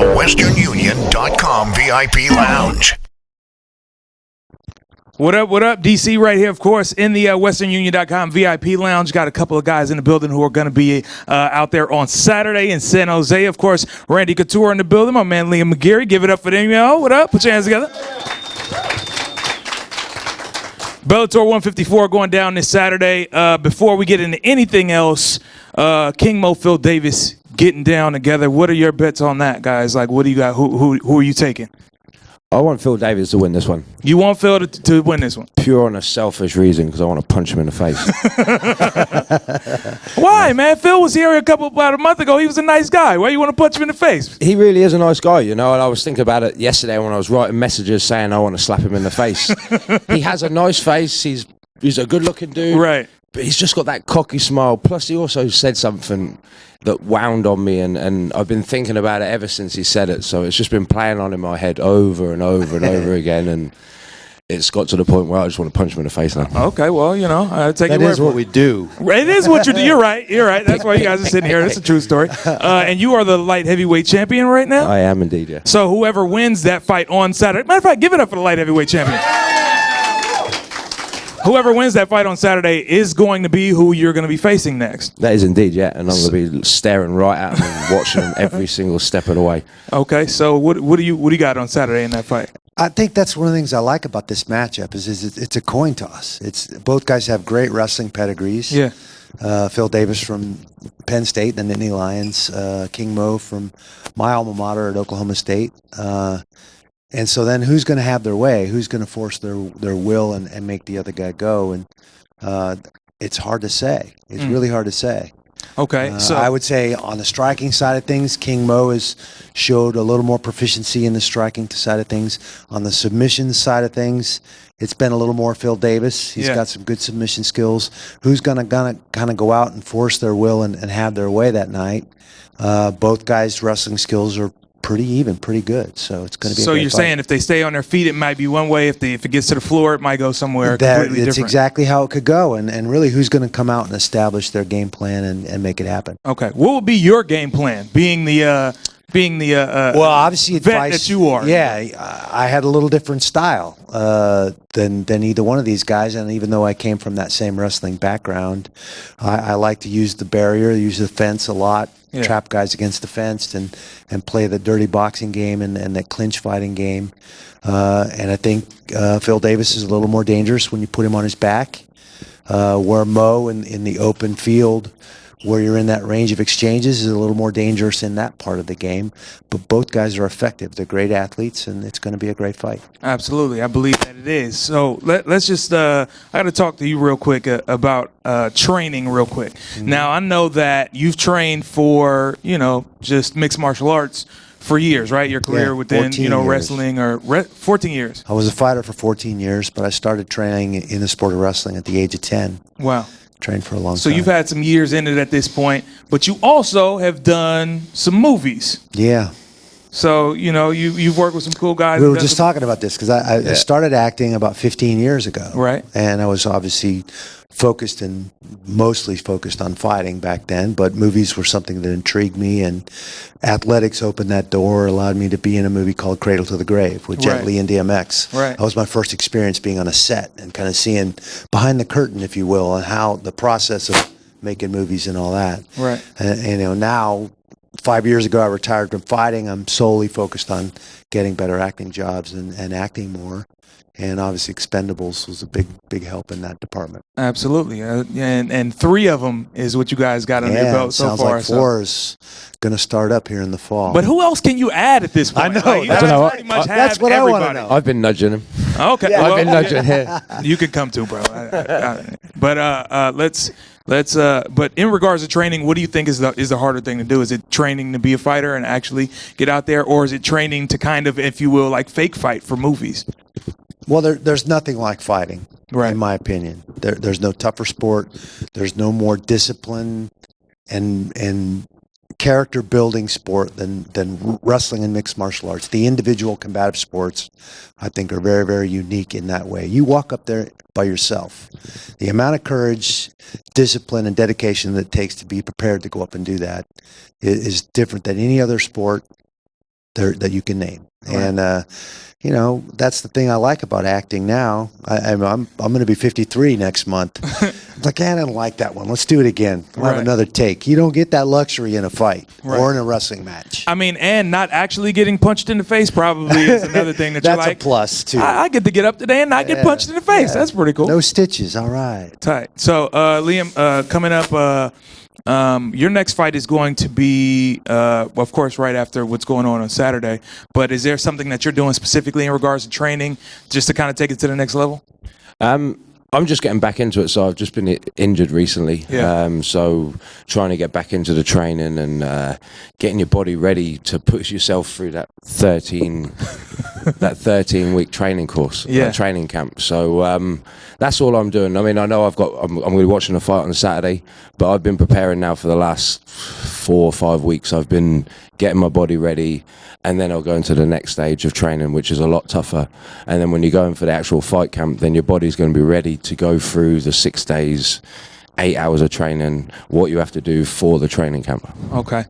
the westernunion.com VIP Lounge. What up, DC right here, of course, in the westernunion.com VIP Lounge. Got a couple of guys in the building who are going to be out there on Saturday in San Jose. Of course, Randy Couture in the building, my man Liam McGeary. Give it up for them, y'all. What up? Put your hands together. Bellator 154 going down this Saturday. Before we get into anything else, King Mo, Phil Davis getting down together. What are your bets on that, guys? Like, what do you got? Who are you taking? I want Phil Davis to win this one. You want Phil to win this one? Pure on a selfish reason, because I want to punch him in the face. Why, man? Phil was here about a month ago. He was a nice guy. Why you want to punch him in the face? He really is a nice guy, you know, and I was thinking about it yesterday when I was writing messages saying I want to slap him in the face. He has a nice face. He's a good-looking dude. Right. But he's just got that cocky smile. Plus, he also said something that wound on me, and I've been thinking about it ever since he said it. So it's just been playing on in my head over and over and over again, and it's got to the point where I just want to punch him in the face now. Okay, well, you know, take that your word is for what it. we do. It is what you do. You're right. That's why you guys are sitting here. That's a true story. And you are the light heavyweight champion right now? I am indeed, yeah. So whoever wins that fight on Saturday, matter of fact, give it up for the light heavyweight champion. Whoever wins that fight on Saturday is going to be who you're going to be facing next. That is indeed, yeah. And I'm going to be staring right at him and watching him every single step of the way. Okay, so what do you got on Saturday in that fight? I think that's one of the things I like about this matchup is it's a coin toss. It's both guys have great wrestling pedigrees. Yeah. Phil Davis from Penn State, the Nittany Lions. King Mo from my alma mater at Oklahoma State. And so then who's going to have their way? Who's going to force their will and make the other guy go? And it's hard to say. It's really hard to say. Okay. So I would say on the striking side of things, King Mo has showed a little more proficiency in the striking side of things. On the submission side of things, it's been a little more Phil Davis. He's got some good submission skills. Who's going to kind of go out and force their will and have their way that night? Both guys' wrestling skills are pretty even, pretty good. So it's going to be. So a great you're fight. saying if they stay on their feet, it might be one way. If it gets to the floor, it might go somewhere completely It's different. exactly how it could go. And really, who's going to come out and establish their game plan and make it happen? Okay. What would be your game plan? Being the well, obviously, vet advice, that you are. Yeah, I had a little different style than either one of these guys, and even though I came from that same wrestling background, I like to use the barrier, use the fence a lot, trap guys against the fence, and play the dirty boxing game and that clinch fighting game. And I think Phil Davis is a little more dangerous when you put him on his back. Where Mo in the open field, where you're in that range of exchanges, is a little more dangerous in that part of the game. But both guys are effective. They're great athletes, and it's going to be a great fight. Absolutely. I believe that it is. So let's just, I got to talk to you real quick about training real quick. Mm-hmm. Now, I know that you've trained for, just mixed martial arts for years, right? Your career within, wrestling 14 years. I was a fighter for 14 years, but I started training in the sport of wrestling at the age of 10. Wow. Trained for a long time. So you've had some years in it at this point, but you also have done some movies. Yeah. So, you've worked with some cool guys. We were just talking about this because I started acting about 15 years ago. Right. And I was obviously mostly focused on fighting back then, but movies were something that intrigued me, and athletics opened that door, allowed me to be in a movie called Cradle to the Grave with Jet Li and DMX. Right. That was my first experience being on a set and kind of seeing behind the curtain, if you will, and how the process of making movies and all that. Right. And now, 5 years ago, I retired from fighting. I'm solely focused on getting better acting jobs and acting more. And obviously, Expendables was a big help in that department. Absolutely, and 3 of them is what you guys got under your belt so sounds far. Like 4 is going to start up here in the fall. But who else can you add at this point? I know. Like, you guys pretty much that's have what everybody. I want to know. I've been nudging him. Okay, I've been nudging him. You can come too, bro. But let's. But in regards to training, what do you think is the harder thing to do? Is it training to be a fighter and actually get out there, or is it training to kind of, if you will, like fake fight for movies? Well, there's nothing like fighting, right, in my opinion. There's no tougher sport. There's no more discipline and character building sport than wrestling and mixed martial arts. The individual combative sports, I think, are very, very unique in that way. You walk up there by yourself. The amount of courage, discipline, and dedication that it takes to be prepared to go up and do that is different than any other sport that you can name. Right. And you know, that's the thing I like about acting now. I'm going to be 53 next month. It's like, I didn't like that one. Let's do it again. We'll have another take. You don't get that luxury in a fight or in a wrestling match. I mean, and not actually getting punched in the face probably is another thing that you're like. That's a plus, too. I get to get up today and not get punched in the face. That's pretty cool. No stitches. All right. Tight. So, Liam, coming up, your next fight is going to be, of course, right after what's going on Saturday. But is there something that you're doing specifically in regards to training, just to kind of take it to the next level? I'm just getting back into it. So I've just been injured recently. Yeah. So trying to get back into the training and getting your body ready to push yourself through that 13-week training course, training camp. So that's all I'm doing. I mean, I know I'm going to be watching a fight on Saturday, but I've been preparing now for the last 4 or 5 weeks. I've been getting my body ready, and then I'll go into the next stage of training, which is a lot tougher. And then when you go in for the actual fight camp, then your body's going to be ready to go through the 6 days, 8 hours of training, what you have to do for the training camp. Okay.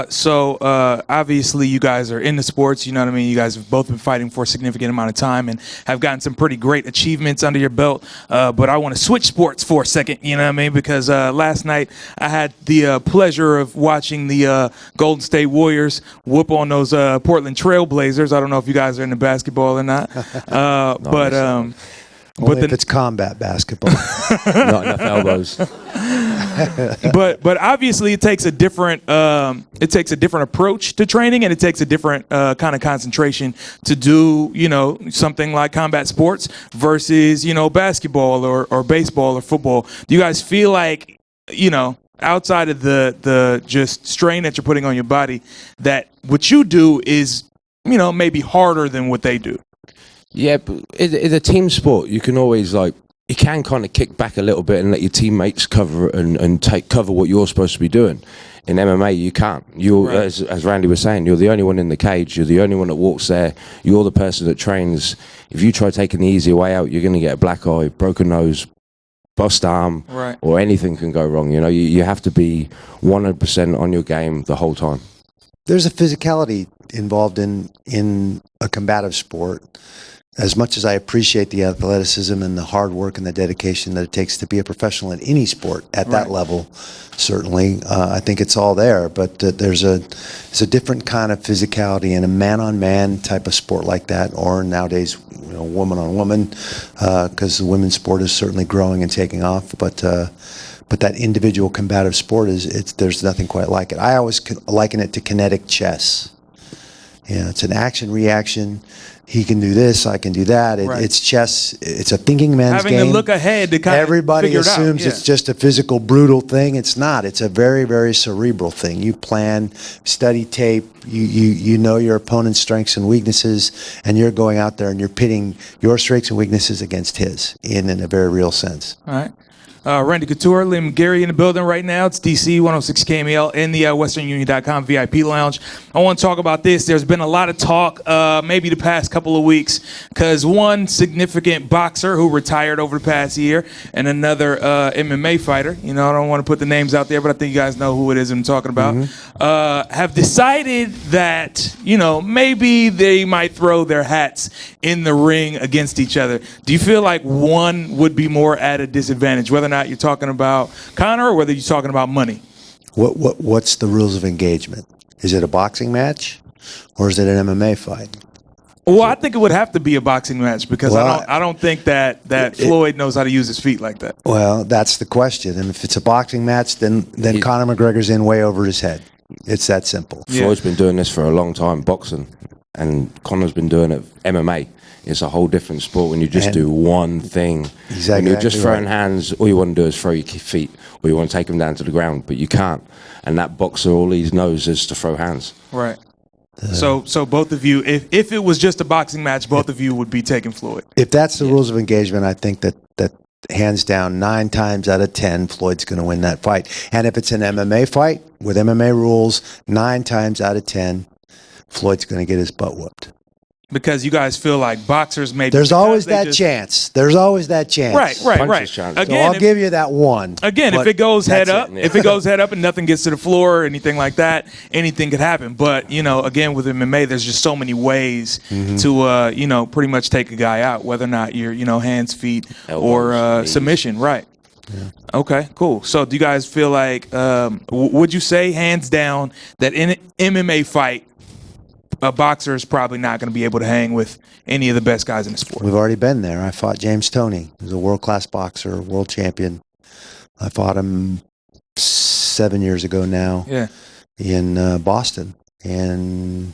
So obviously you guys are in the sports, you know what I mean? You guys have both been fighting for a significant amount of time and have gotten some pretty great achievements under your belt. But I want to switch sports for a second, you know what I mean? Because last night I had the pleasure of watching the Golden State Warriors whoop on those Portland Trail Blazers. I don't know if you guys are into basketball or not. Only if it's combat basketball. Not enough elbows. but obviously it takes a different approach to training, and it takes a different kind of concentration to do, you know, something like combat sports versus, you know, basketball or baseball or football. Do you guys feel like, you know, outside of the just strain that you're putting on your body, that what you do is, you know, maybe harder than what they do? Yeah, but in a team sport, you can always you can kind of kick back a little bit and let your teammates cover and cover what you're supposed to be doing. In MMA, you can't. You're, as Randy was saying, you're the only one in the cage. You're the only one that walks there. You're the person that trains. If you try taking the easier way out, you're going to get a black eye, broken nose, bust arm, or anything can go wrong. You know, you have to be 100% on your game the whole time. There's a physicality involved in a combative sport. As much as I appreciate the athleticism and the hard work and the dedication that it takes to be a professional in any sport at that level, certainly, I think it's all there. But there's a different kind of physicality in a man-on-man type of sport like that, or nowadays, you know, woman-on-woman, because the women's sport is certainly growing and taking off. But that individual combative sport there's nothing quite like it. I always liken it to kinetic chess. Yeah, it's an action-reaction. He can do this, I can do that. It's chess. It's a thinking man's game. Having to look ahead to kind Everybody of figure assumes it out. it's just a physical, brutal thing. It's not. It's a very, very cerebral thing. You plan, study tape. You know your opponent's strengths and weaknesses, and you're going out there and you're pitting your strengths and weaknesses against his in a very real sense. All right. Randy Couture, Liam McGeary in the building right now. It's DC 106 KMEL in the WesternUnion.com VIP lounge. I want to talk about this. There's been a lot of talk, maybe the past couple of weeks, because one significant boxer who retired over the past year and another MMA fighter, you know, I don't want to put the names out there, but I think you guys know who it is I'm talking about, have decided that, you know, maybe they might throw their hats in the ring against each other. Do you feel like one would be more at a disadvantage, whether or not you're talking about Conor or whether you're talking about money? What's the rules of engagement? Is it a boxing match or is it an MMA fight? Well, I think it would have to be a boxing match because I don't think that Floyd knows how to use his feet like that. Well, that's the question. And if it's a boxing match, then Conor McGregor's in way over his head. It's that simple. Floyd's been doing this for a long time, boxing, and Conor's been doing it MMA. It's a whole different sport when you just do one thing. Exactly. When you're just throwing hands, all you want to do is throw your feet, or you want to take them down to the ground, but you can't. And that boxer, all he knows is to throw hands. Right. So both of you, if it was just a boxing match, both of you would be taking Floyd. If that's the rules of engagement, I think that hands down 9 times out of 10, Floyd's going to win that fight. And if it's an MMA fight with MMA rules, 9 times out of 10, Floyd's going to get his butt whooped. because you guys feel like boxers maybe. There's always because they that just- chance. There's always that chance. Right. Puncher's chance. So Again, I'll if- give you that one. Again, if but it goes head that's up, it. if it goes head up and nothing gets to the floor or anything like that, anything could happen. But again, with MMA, there's just so many ways to pretty much take a guy out, whether or not you're hands, feet, or Elbows, knees. submission. Right. Yeah. Okay. Cool. So, do you guys feel like would you say hands down that in an MMA fight, a boxer is probably not going to be able to hang with any of the best guys in the sport? We've already been there. I fought James Toney. He's a world-class boxer, world champion. I fought him 7 years ago now in Boston, and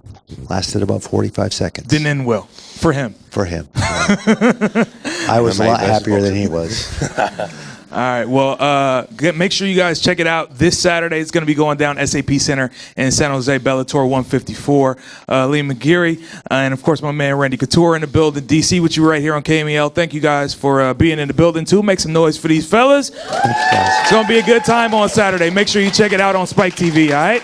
lasted about 45 seconds. Didn't end well for him. For him. I was a lot happier than he was. All right. Well, make sure you guys check it out. This Saturday, it's going to be going down SAP Center in San Jose, Bellator 154. Lee McGeary, and of course, my man Randy Couture in the building. DC with you right here on KMEL. Thank you guys for being in the building too. Make some noise for these fellas. Thanks, guys. It's going to be a good time on Saturday. Make sure you check it out on Spike TV. All right.